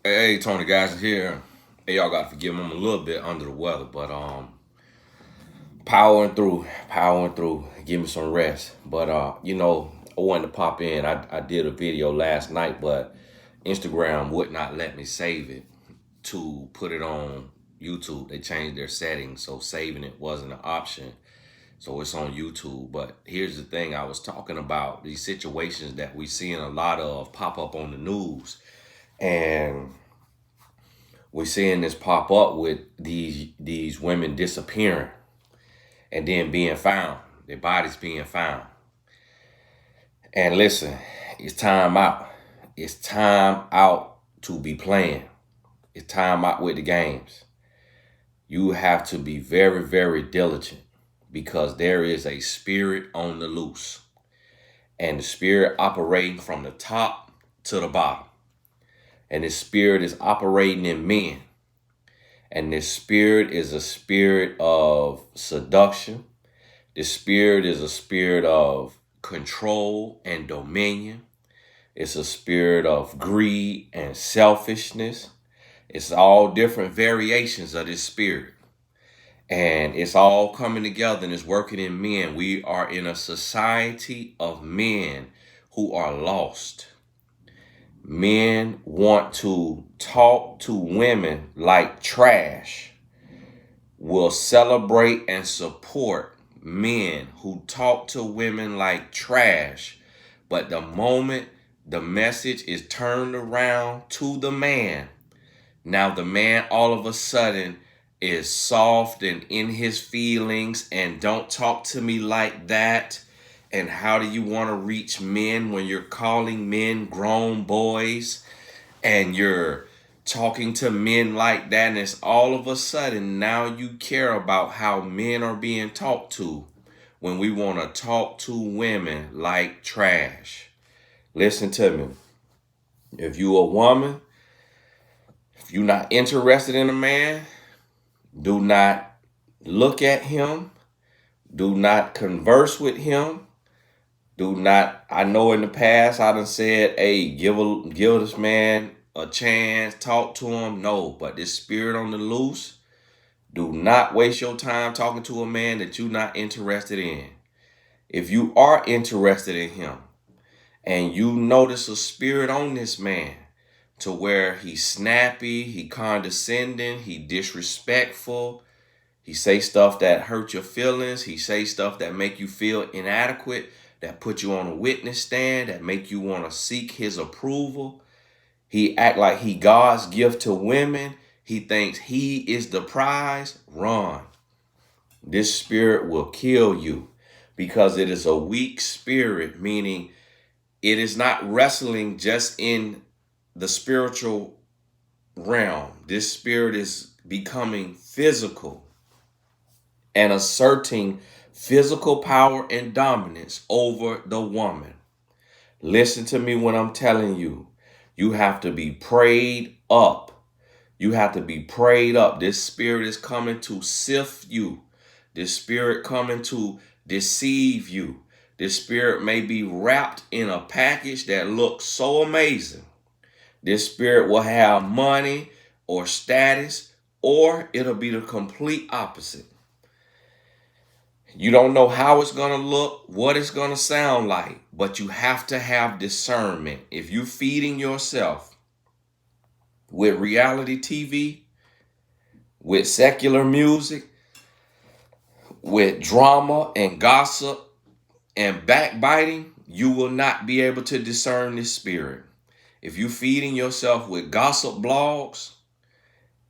Hey, Tony, guys, here. Hey, y'all got to forgive me. I'm a little bit under the weather, but powering through. Give me some rest. But I wanted to pop in. I did a video last night, but Instagram would not let me save it to put it on YouTube. They changed their settings, so saving it wasn't an option. So it's on YouTube. But here's the thing: I was talking about these situations that we seeing a lot of pop up on the news, and we're seeing this pop up with these women disappearing and then being found, their bodies being found. And listen, it's time out. It's time out to be playing. It's time out with the games. You have to be very, very diligent because there is a spirit on the loose, and the spirit operating from the top to the bottom. And the spirit is operating in men. And this spirit is a spirit of seduction. This spirit is a spirit of control and dominion. It's a spirit of greed and selfishness. It's all different variations of this spirit. And it's all coming together and it's working in men. We are in a society of men who are lost. Men want to talk to women like trash, will celebrate and support men who talk to women like trash. But the moment the message is turned around to the man, now the man all of a sudden is soft and in his feelings and don't talk to me like that. And how do you want to reach men when you're calling men grown boys and you're talking to men like that? And it's all of a sudden now you care about how men are being talked to when we want to talk to women like trash. Listen to me. If you a woman, if you're not interested in a man, do not look at him. Do not converse with him. Do not, I know in the past I done said, hey, give this man a chance, talk to him. No, but this spirit on the loose, do not waste your time talking to a man that you're not interested in. If you are interested in him and you notice a spirit on this man to where he's snappy, he condescending, he disrespectful, he say stuff that hurt your feelings. He say stuff that make you feel inadequate, that put you on a witness stand, that make you want to seek his approval. He act like he God's gift to women. He thinks he is the prize. Run. This spirit will kill you because it is a weak spirit, meaning it is not wrestling just in the spiritual realm. This spirit is becoming physical and asserting physical power and dominance over the woman. Listen to me when I'm telling you. You have to be prayed up. You have to be prayed up. This spirit is coming to sift you. This spirit coming to deceive you. This spirit may be wrapped in a package that looks so amazing. This spirit will have money or status, or it'll be the complete opposite. You don't know how it's going to look, what it's going to sound like, but you have to have discernment. If you're feeding yourself with reality TV, with secular music, with drama and gossip and backbiting, you will not be able to discern this spirit. If you're feeding yourself with gossip blogs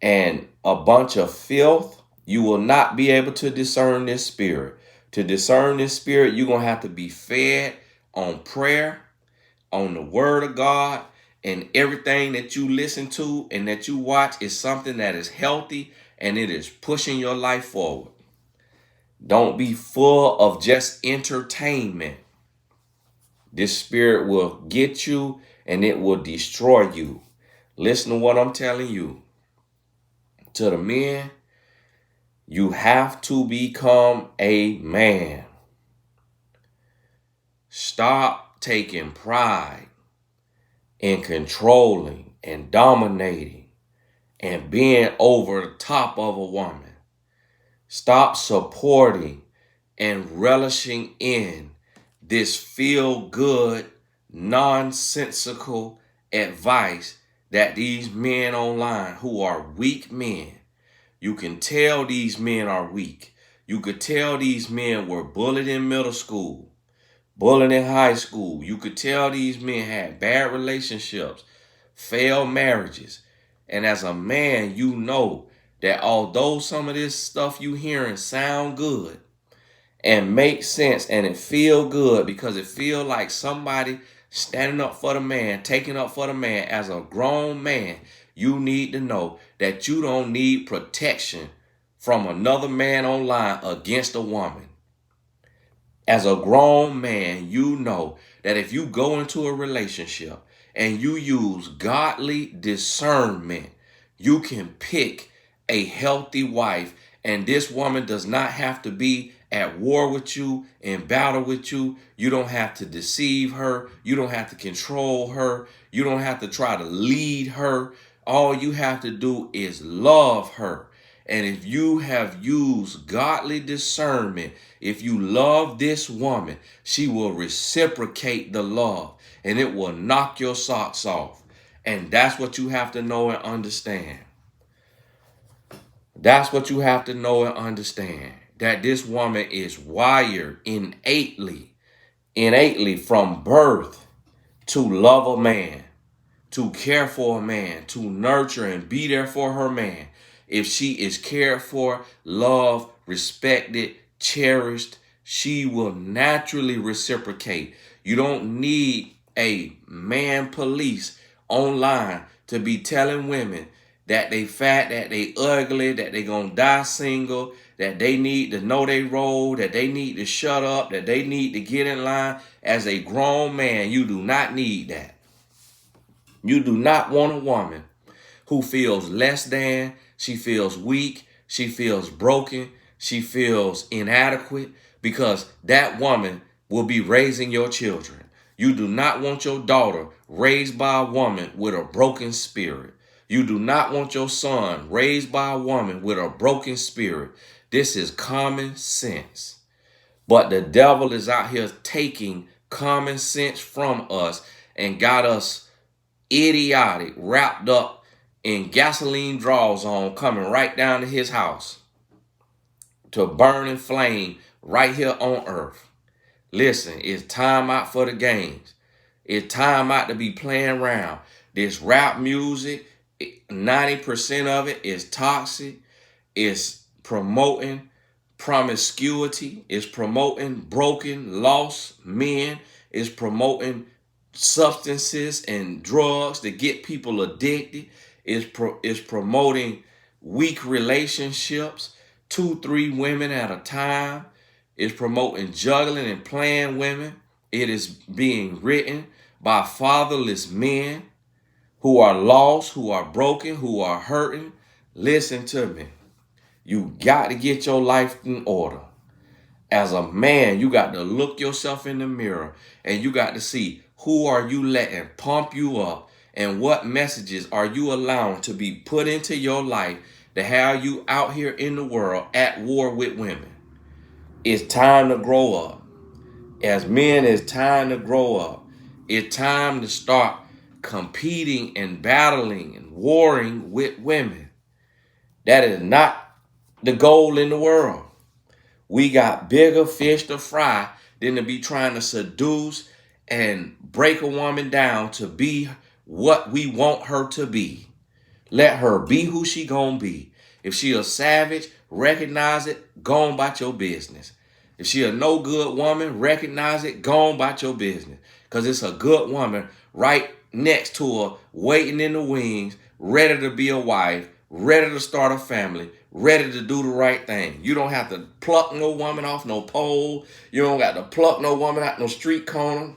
and a bunch of filth, you will not be able to discern this spirit. To discern this spirit, you're going to have to be fed on prayer, on the word of God, and everything that you listen to and that you watch is something that is healthy and it is pushing your life forward. Don't be full of just entertainment. This spirit will get you and it will destroy you. Listen to what I'm telling you. To the men, you have to become a man. Stop taking pride in controlling and dominating and being over the top of a woman. Stop supporting and relishing in this feel-good, nonsensical advice that these men online who are weak men, you can tell these men are weak. You could tell these men were bullied in middle school, bullied in high school. You could tell these men had bad relationships, failed marriages. And as a man, you know that although some of this stuff you hearing sound good and make sense and it feel good because it feel like somebody standing up for the man, taking up for the man, as a grown man, you need to know that you don't need protection from another man online against a woman. As a grown man, you know that if you go into a relationship and you use godly discernment, you can pick a healthy wife, and this woman does not have to be at war with you, in battle with you. You don't have to deceive her. You don't have to control her. You don't have to try to lead her. All you have to do is love her. And if you have used godly discernment, if you love this woman, she will reciprocate the love and it will knock your socks off. And that's what you have to know and understand. That's what you have to know and understand. That this woman is wired innately from birth to love a man, to care for a man, to nurture and be there for her man. If she is cared for, loved, respected, cherished, she will naturally reciprocate. You don't need a man police online to be telling women that they fat, that they ugly, that they gonna die single, that they need to know their role, that they need to shut up, that they need to get in line. As a grown man, you do not need that. You do not want a woman who feels less than, she feels weak, she feels broken, she feels inadequate, because that woman will be raising your children. You do not want your daughter raised by a woman with a broken spirit. You do not want your son raised by a woman with a broken spirit. This is common sense. But the devil is out here taking common sense from us and got us idiotic, wrapped up in gasoline draws on, coming right down to his house to burn and flame right here on earth. Listen, it's time out for the games. It's time out to be playing around. This rap music, 90% of it is toxic. It's promoting promiscuity. It's promoting broken, lost men. It's promoting substances and drugs that get people addicted. It's promoting weak relationships, 2-3 women at a time. It's promoting juggling and playing women. It is being written by fatherless men who are lost, who are broken, who are hurting. Listen to me. You got to get your life in order. As a man, you got to look yourself in the mirror and you got to see who are you letting pump you up and what messages are you allowing to be put into your life to have you out here in the world at war with women. It's time to grow up. As men, it's time to grow up. It's time to start competing and battling and warring with women. That is not the goal in the world. We got bigger fish to fry than to be trying to seduce and break a woman down to be what we want her to be. Let her be who she gonna be. If she a savage, recognize it, go on about your business. If she a no good woman, recognize it, go on about your business. Because it's a good woman right next to her, waiting in the wings, ready to be a wife, ready to start a family, ready to do the right thing. You don't have to pluck no woman off no pole. You don't got to pluck no woman out no street corner.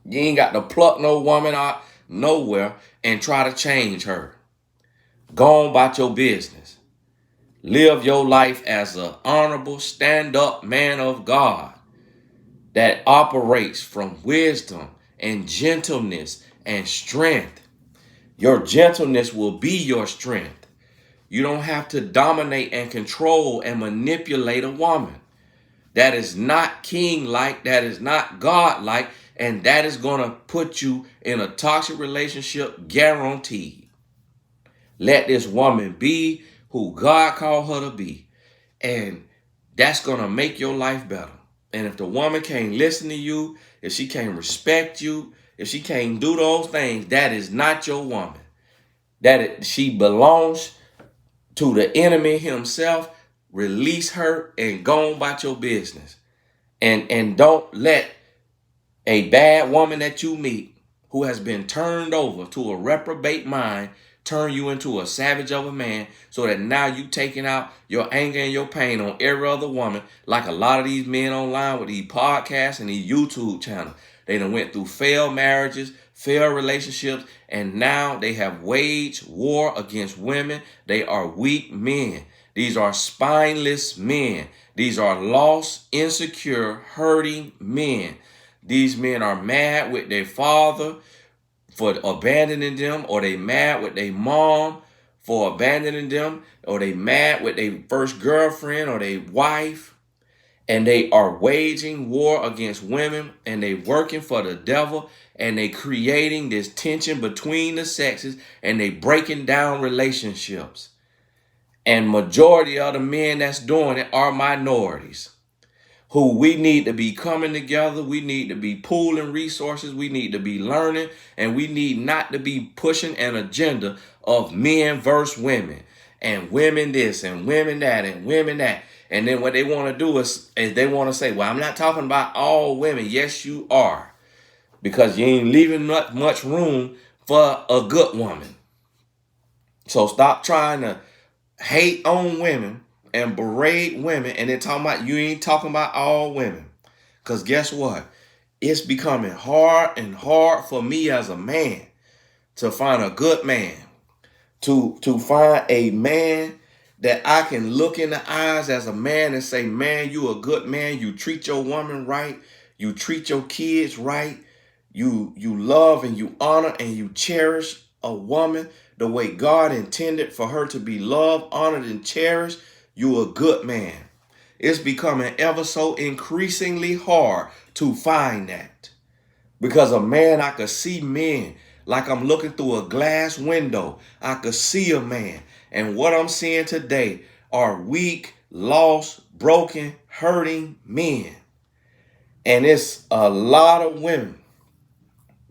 You ain't got to pluck no woman out nowhere and try to change her. Go on about your business. Live your life as an honorable, stand-up man of God that operates from wisdom and gentleness and strength. Your gentleness will be your strength. You don't have to dominate and control and manipulate a woman. That is not king-like, that is not God-like, and that is going to put you in a toxic relationship, guaranteed. Let this woman be who God called her to be, and that's going to make your life better. And if the woman can't listen to you, if she can't respect you, if she can't do those things, that is not your woman. She belongs to the enemy himself. Release her and go on about your business. And don't let a bad woman that you meet who has been turned over to a reprobate mind turn you into a savage of a man, so that now you taking out your anger and your pain on every other woman, like a lot of these men online with these podcasts and these YouTube channels. They done went through failed marriages, failed relationships, and now they have waged war against women. They are weak men. These are spineless men. These are lost, insecure, hurting men. These men are mad with their father for abandoning them, or they mad with their mom for abandoning them, or they mad with their first girlfriend or their wife, and they are waging war against women, and they working for the devil, and they creating this tension between the sexes, and they breaking down relationships. And majority of the men that's doing it are minorities, who we need to be coming together. We need to be pooling resources. We need to be learning, and we need not to be pushing an agenda of men versus women, and women this and women that and women that. And then what they want to do is they want to say, well, I'm not talking about all women. Yes, you are, because you ain't leaving much room for a good woman. So stop trying to hate on women and berate women, and then talking about you ain't talking about all women. Because guess what? It's becoming hard and hard for me as a man to find a good man, to find a man that I can look in the eyes as a man and say, man, you a good man. You treat your woman right. You treat your kids right. You love and you honor and you cherish a woman the way God intended for her to be loved, honored, and cherished. You a good man. It's becoming ever so increasingly hard to find that. Because a man, I could see men like I'm looking through a glass window. I could see a man. And what I'm seeing today are weak, lost, broken, hurting men. And it's a lot of women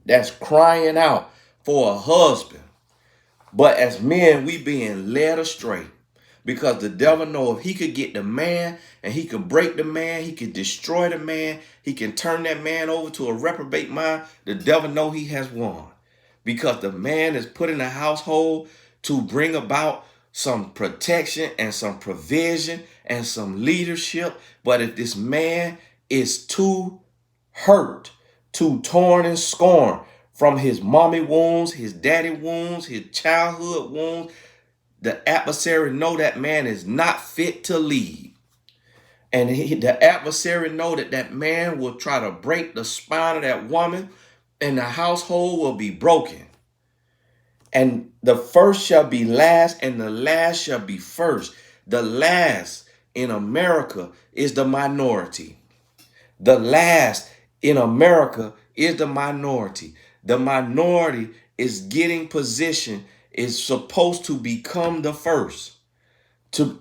that's crying out for a husband. But as men, we being led astray. Because the devil know if he could get the man and he could break the man, he could destroy the man, he can turn that man over to a reprobate mind, the devil know he has won. Because the man is put in the household to bring about some protection and some provision and some leadership. But if this man is too hurt, too torn and scorned from his mommy wounds, his daddy wounds, his childhood wounds, the adversary know that man is not fit to lead. And the adversary know that that man will try to break the spine of that woman, and the household will be broken. And the first shall be last, and the last shall be first. The last in America is the minority. The last in America is the minority. The minority is getting position, is supposed to become the first, to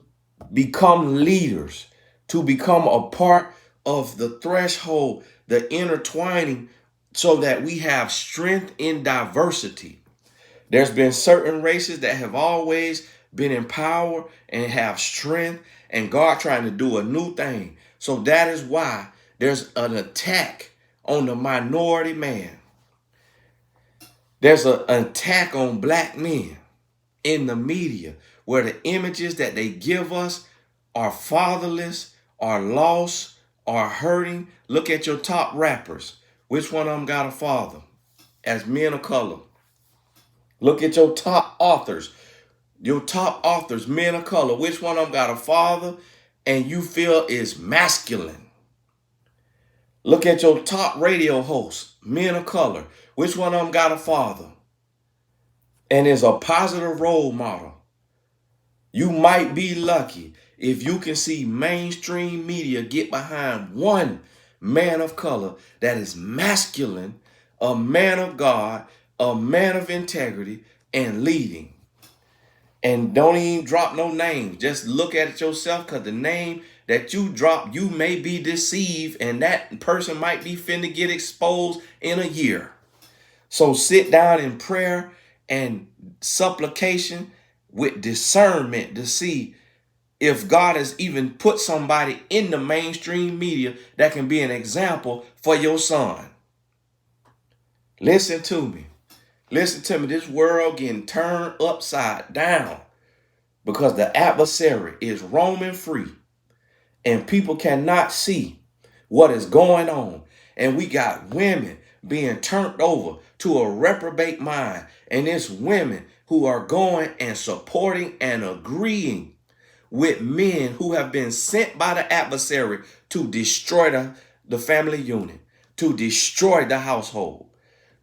become leaders, to become a part of the threshold, the intertwining, so that we have strength in diversity. There's been certain races that have always been in power and have strength, and God trying to do a new thing. So that is why there's an attack on the minority man. There's an attack on black men in the media, where the images that they give us are fatherless, are lost, are hurting. Look at your top rappers. Which one of them got a father as men of color? Look at your top authors. Your top authors, men of color. Which one of them got a father and you feel is masculine? Look at your top radio hosts, men of color. Which one of them got a father? and is a positive role model. You might be lucky if you can see mainstream media get behind one man of color that is masculine, a man of God, a man of integrity, and leading. And don't even drop no names. Just look at it yourself, because the name that you drop, you may be deceived, and that person might be finna get exposed in a year. So sit down in prayer and supplication with discernment to see if God has even put somebody in the mainstream media that can be an example for your son. Listen to me. Listen to me. This world getting turned upside down because the adversary is roaming free and people cannot see what is going on. And we got women being turned over to a reprobate mind. And it's women who are going and supporting and agreeing with men who have been sent by the adversary to destroy the family unit, to destroy the household,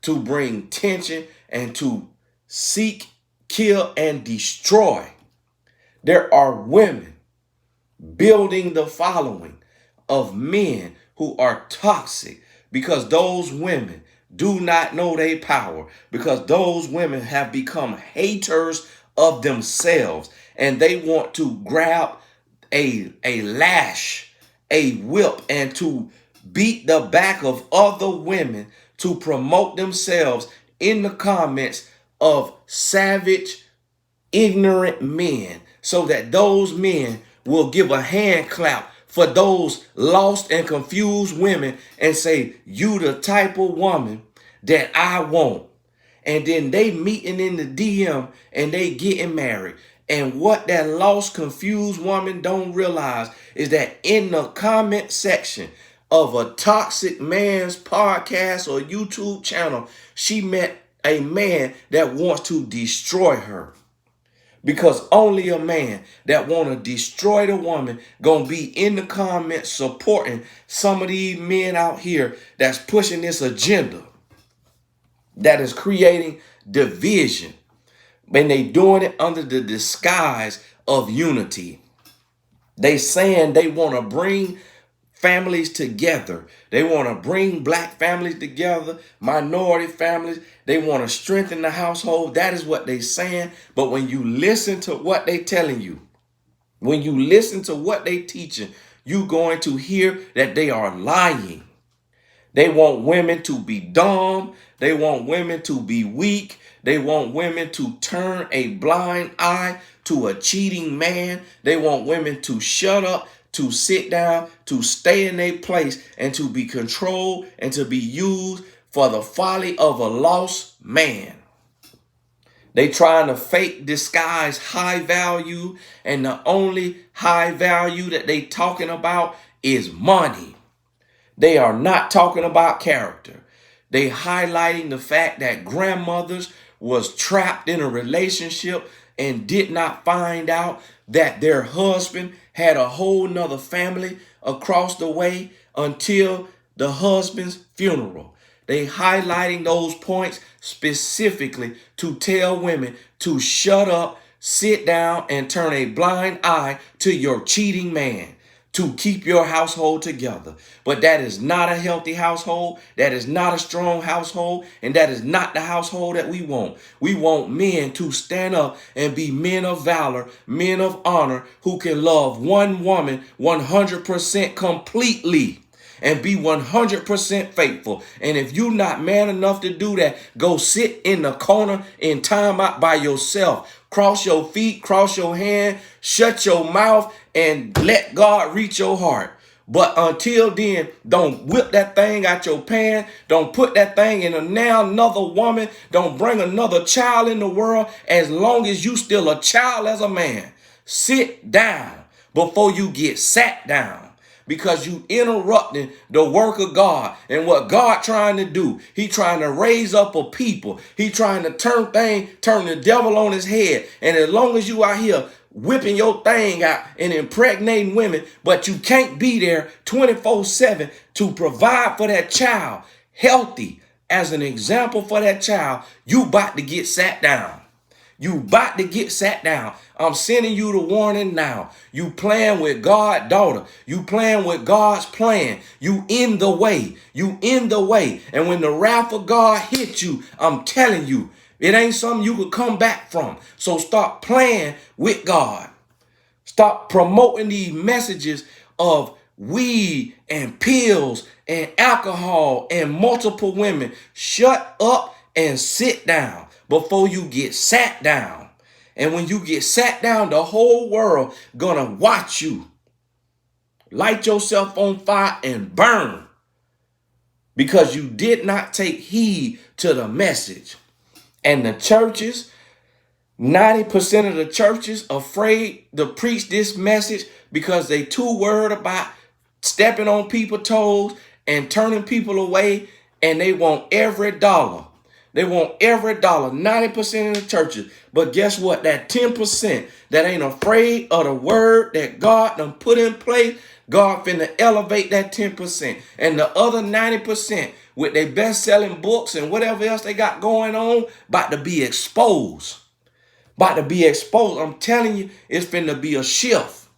to bring tension and to seek, kill, and destroy. There are women building the following of men who are toxic because those women do not know their power, because those women have become haters of themselves and they want to grab a lash, a whip, and to beat the back of other women to promote themselves in the comments of savage, ignorant men, so that those men will give a hand clap for those lost and confused women and say, you the type of woman that I want. And then they meeting in the DM and they getting married. And what that lost, confused woman don't realize is that in the comment section of a toxic man's podcast or YouTube channel, she met a man that wants to destroy her. Because only a man that want to destroy the woman gonna be in the comments supporting some of these men out here that's pushing this agenda that is creating division. And they doing it under the disguise of unity. They saying they want to bring families together. They want to bring black families together, minority families. They want to strengthen the household. That is what they saying. But when you listen to what they telling you, when you listen to what they teaching, you going to hear that they are lying. They want women to be dumb. They want women to be weak. They want women to turn a blind eye to a cheating man. They want women to shut up, to sit down, to stay in their place, and to be controlled and to be used for the folly of a lost man. They trying to fake disguise high value, and the only high value that they talking about is money. They are not talking about character. They highlighting the fact that grandmothers was trapped in a relationship and did not find out that their husband had a whole nother family across the way until the husband's funeral. They highlighting those points specifically to tell women to shut up, sit down, and turn a blind eye to your cheating man, to keep your household together. But that is not a healthy household. That is not a strong household. And that is not the household that we want. We want men to stand up and be men of valor, men of honor, who can love one woman 100% completely and be 100% faithful. And if you're not man enough to do that, go sit in the corner in time out by yourself. Cross your feet, cross your hand, shut your mouth, and let God reach your heart. But until then, don't whip that thing out your pants. Don't put that thing in another woman. Don't bring another child in the world as long as you still a child as a man. Sit down before you get sat down, because you interrupting the work of God and what God trying to do. He trying to raise up a people. He trying to turn the devil on his head. And as long as you out here whipping your thing out and impregnating women, but you can't be there 24/7 to provide for that child healthy as an example for that child, you about to get sat down. You about to get sat down. I'm sending you the warning now. You playing with God's daughter. You playing with God's plan. You in the way. You in the way. And when the wrath of God hits you, I'm telling you, it ain't something you could come back from. So stop playing with God. Stop promoting these messages of weed and pills and alcohol and multiple women. Shut up and sit down before you get sat down. And when you get sat down, the whole world gonna watch you. Light yourself on fire and burn because you did not take heed to the message. And the churches, 90% of the churches afraid to preach this message because they too worried about stepping on people's toes and turning people away, and they want every dollar. They want every dollar, 90% of the churches. But guess what? That 10% that ain't afraid of the word that God done put in place, God finna elevate that 10%. And the other 90% with their best-selling books and whatever else they got going on, about to be exposed. About to be exposed. I'm telling you, it's finna be a shift.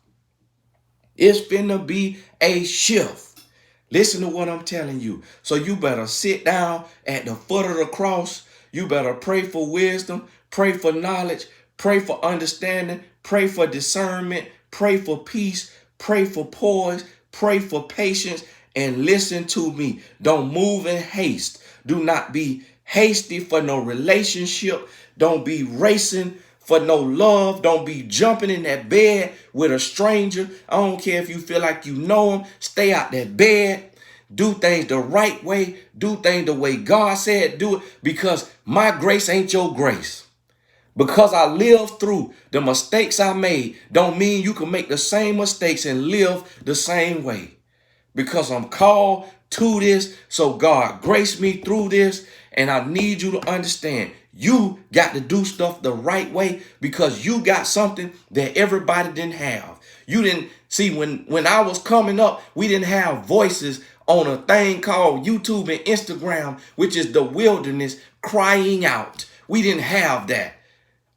It's finna be a shift. Listen to what I'm telling you. So you better sit down at the foot of the cross. You better pray for wisdom, pray for knowledge, pray for understanding, pray for discernment, pray for peace, pray for poise, pray for patience, and listen to me. Don't move in haste. Do not be hasty for no relationship. Don't be racing for no love. Don't be jumping in that bed with a stranger. I don't care if you feel like you know him. Stay out that bed. Do things the right way. Do things the way God said do it, because my grace ain't your grace. Because I lived through the mistakes I made don't mean you can make the same mistakes and live the same way. Because I'm called to this, so God graced me through this, and I need you to understand, you got to do stuff the right way because you got something that everybody didn't have. You didn't see when I was coming up, we didn't have voices on a thing called YouTube and Instagram, which is the wilderness crying out. We didn't have that.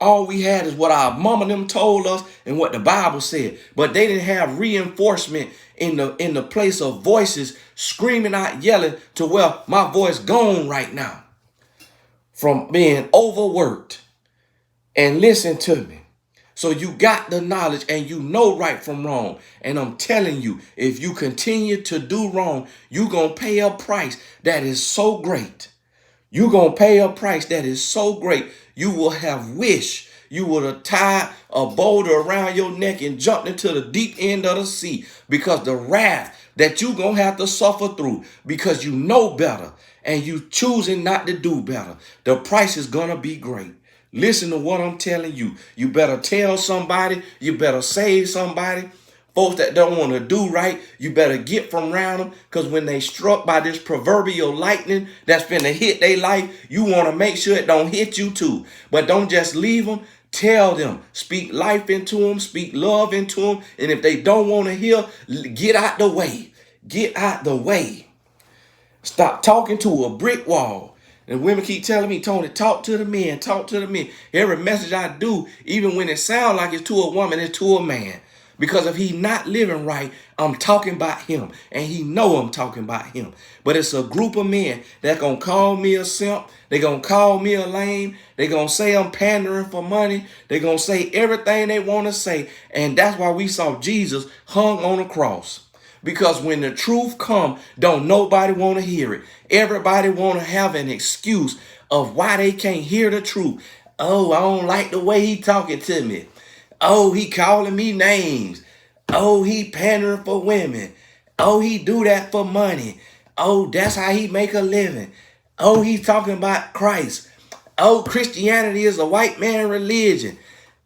All we had is what our mama and them told us and what the Bible said. But they didn't have reinforcement in the place of voices screaming out, yelling to where my voice gone right now from being overworked. And listen to me. So you got the knowledge and you know right from wrong. And I'm telling you, if you continue to do wrong, you're going to pay a price that is so great. You're going to pay a price that is so great. You will have wished you would have tied a boulder around your neck and jumped into the deep end of the sea, because the wrath that you're going to have to suffer through because you know better and you choosing not to do better, the price is going to be great. Listen to what I'm telling you. You better tell somebody. You better save somebody. Folks that don't want to do right, you better get from around them, because when they struck by this proverbial lightning that's finna hit their life, you want to make sure it don't hit you too. But don't just leave them. Tell them. Speak life into them. Speak love into them. And if they don't want to hear, get out the way. Get out the way. Stop talking to a brick wall. And women keep telling me, Tony, talk to the men, talk to the men. Every message I do, even when it sounds like it's to a woman, it's to a man. Because if he not living right, I'm talking about him. And he know I'm talking about him. But it's a group of men that going to call me a simp. They going to call me a lame. They going to say I'm pandering for money. They going to say everything they want to say. And that's why we saw Jesus hung on a cross. Because when the truth come, don't nobody want to hear it. Everybody want to have an excuse of why they can't hear the truth. Oh, I don't like the way he talking to me. Oh, he calling me names. Oh, he pandering for women. Oh, he do that for money. Oh, that's how he make a living. Oh, he's talking about Christ. Oh, Christianity is a white man religion.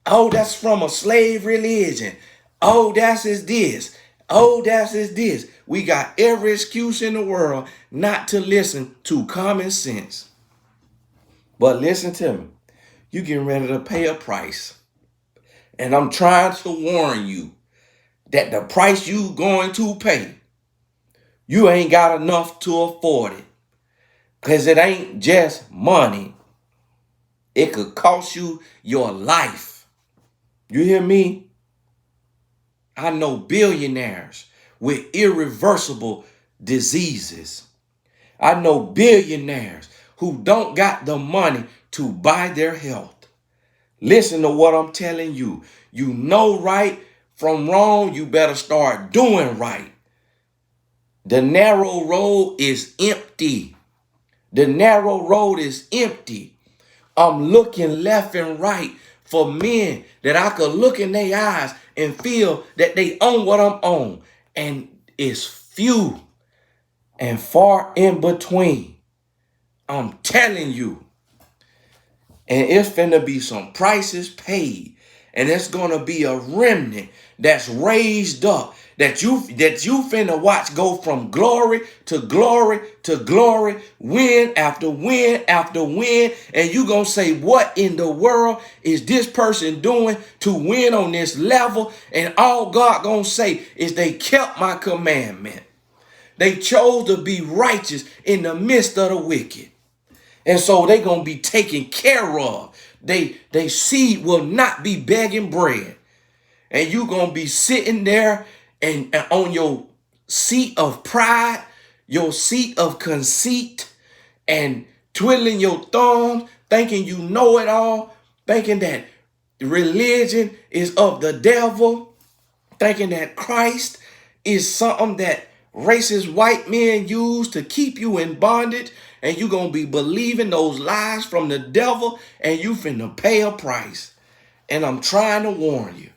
Oh, that's from a slave religion. Oh, that's his this. Oh, that's his this. We got every excuse in the world not to listen to common sense. But listen to me. You getting ready to pay a price. And I'm trying to warn you that the price you going to pay, you ain't got enough to afford it. Because it ain't just money. It could cost you your life. You hear me? I know billionaires with irreversible diseases. I know billionaires who don't got the money to buy their health. Listen to what I'm telling you. You know right from wrong, you better start doing right. The narrow road is empty. The narrow road is empty. I'm looking left and right for men that I could look in their eyes and feel that they own what I'm on. And it's few and far in between. I'm telling you. And it's finna be some prices paid. And it's gonna be a remnant that's raised up. That you finna watch go from glory to glory to glory, win after win after win. And you gonna say, what in the world is this person doing to win on this level? And all God gonna say is they kept my commandment. They chose to be righteous in the midst of the wicked. And so they're going to be taken care of. They seed will not be begging bread. And you're going to be sitting there and on your seat of pride, your seat of conceit, and twiddling your thumbs, thinking you know it all, thinking that religion is of the devil, thinking that Christ is something that racist white men use to keep you in bondage, and you're going to be believing those lies from the devil, and you finna pay a price. And I'm trying to warn you,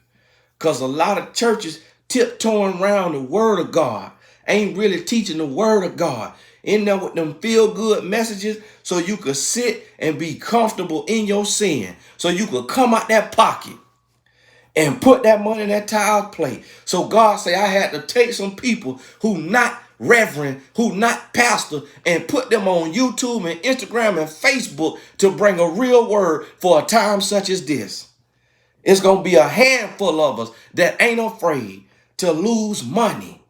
because a lot of churches tiptoeing around the word of God, ain't really teaching the word of God, in there with them feel-good messages so you could sit and be comfortable in your sin, so you could come out that pocket and put that money in that tithe plate. So God say I had to take some people who not reverend, who not pastor, and put them on YouTube and Instagram and Facebook to bring a real word for a time such as this. It's going to be a handful of us that ain't afraid to lose money,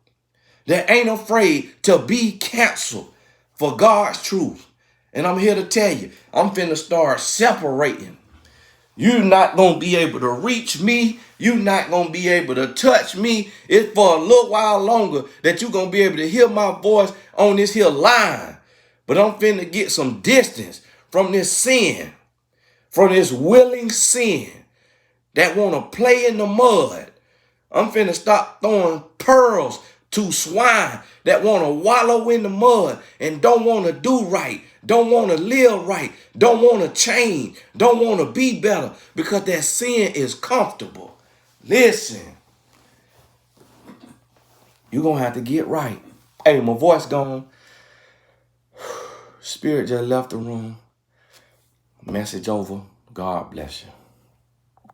that ain't afraid to be canceled for God's truth. And I'm here to tell you, I'm finna start separating. You're not going to be able to reach me. You're not going to be able to touch me. It's for a little while longer that you're going to be able to hear my voice on this here line. But I'm finna get some distance from this sin, from this willing sin that want to play in the mud. I'm finna stop throwing pearls to swine that want to wallow in the mud and don't want to do right, don't want to live right, don't want to change, don't want to be better because that sin is comfortable. Listen, you're going to have to get right. Hey, my voice gone. Spirit just left the room. Message over. God bless you.